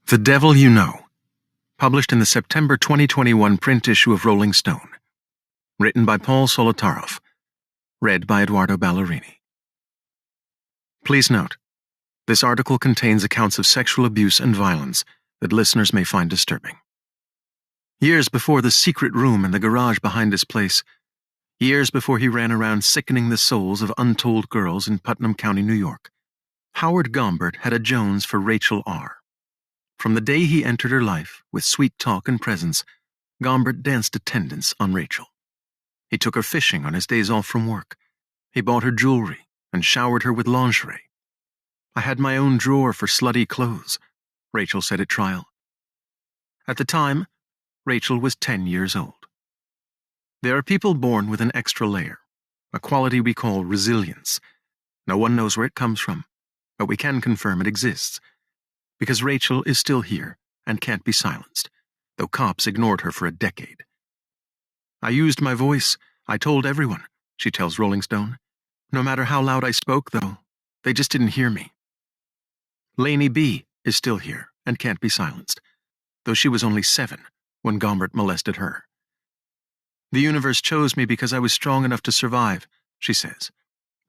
The Devil You Know, published in the September 2021 print issue of Rolling Stone. Written by Paul Solotaroff. Read by Eduardo Ballerini. Please note, this article contains accounts of sexual abuse and violence that listeners may find disturbing. Years before the secret room in the garage behind his place, years before he ran around sickening the souls of untold girls in Putnam County, New York, Howard Gombert had a Jones for Rachel R. From the day he entered her life, with sweet talk and presence, Gombert danced attendance on Rachel. He took her fishing on his days off from work. He bought her jewelry and showered her with lingerie. "I had my own drawer for slutty clothes," Rachel said at trial. At the time, Rachel was 10 years old. There are people born with an extra layer, a quality we call resilience. No one knows where it comes from, but we can confirm it exists, because Rachel is still here and can't be silenced, though cops ignored her for a decade. "I used my voice. I told everyone," she tells Rolling Stone. "No matter how loud I spoke, though, they just didn't hear me." Lainey B. is still here and can't be silenced, though she was only 7 when Gombert molested her. "The universe chose me because I was strong enough to survive," she says,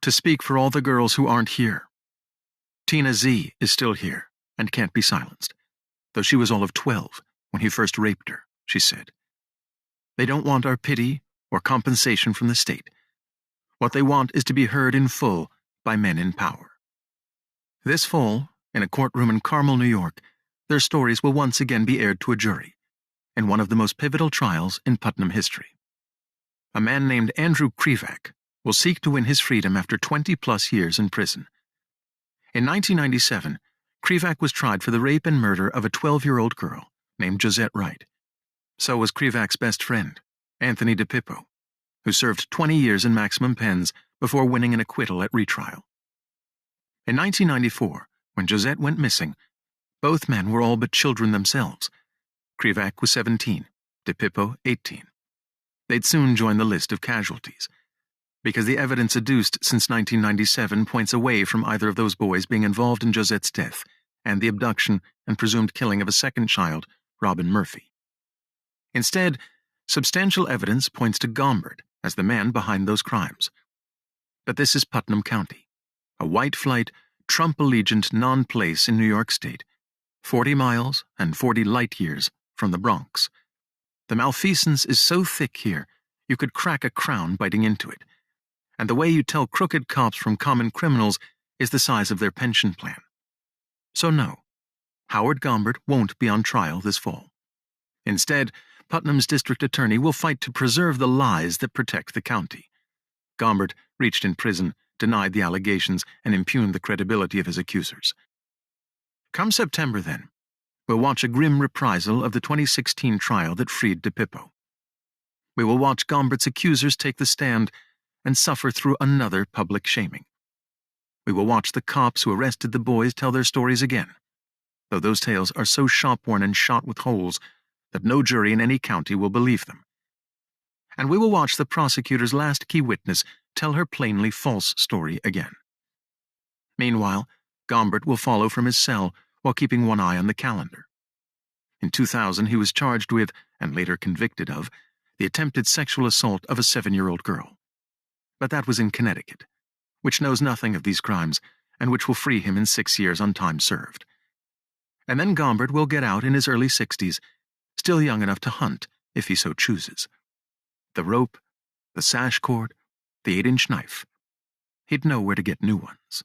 "to speak for all the girls who aren't here." Tina Z. is still here and can't be silenced, though she was all of 12 when he first raped her, she said. "They don't want our pity or compensation from the state. What they want is to be heard in full by men in power." This fall, in a courtroom in Carmel, New York, their stories will once again be aired to a jury, in one of the most pivotal trials in Putnam history. A man named Andrew Krivak will seek to win his freedom after 20-plus years in prison. In 1997, Krivak was tried for the rape and murder of a 12-year-old girl named Josette Wright. So was Krivak's best friend, Anthony DePippo, who served 20 years in maximum pens before winning an acquittal at retrial. In 1994, when Josette went missing, both men were all but children themselves. Krivak was 17, DePippo 18. They'd soon join the list of casualties, because the evidence adduced since 1997 points away from either of those boys being involved in Josette's death and the abduction and presumed killing of a second child, Robin Murphy. Instead, substantial evidence points to Gombert as the man behind those crimes. But this is Putnam County, a white flight, Trump-allegiant non-place in New York State, 40 miles and 40 light years from the Bronx. The malfeasance is so thick here, you could crack a crown biting into it. And the way you tell crooked cops from common criminals is the size of their pension plan. So no, Howard Gombert won't be on trial this fall. Instead, Putnam's district attorney will fight to preserve the lies that protect the county. Gombert, reached in prison, denied the allegations and impugned the credibility of his accusers. Come September, then, we'll watch a grim reprisal of the 2016 trial that freed DePippo. We will watch Gombert's accusers take the stand and suffer through another public shaming. We will watch the cops who arrested the boys tell their stories again, though those tales are so shop-worn and shot with holes that no jury in any county will believe them. And we will watch the prosecutor's last key witness tell her plainly false story again. Meanwhile, Gombert will follow from his cell while keeping one eye on the calendar. In 2000, he was charged with, and later convicted of, the attempted sexual assault of a 7-year-old girl. But that was in Connecticut, which knows nothing of these crimes and which will free him in 6 years on time served. And then Gombert will get out in his early 60s, still young enough to hunt if he so chooses. The rope, the sash cord, the 8-inch knife. He'd know where to get new ones.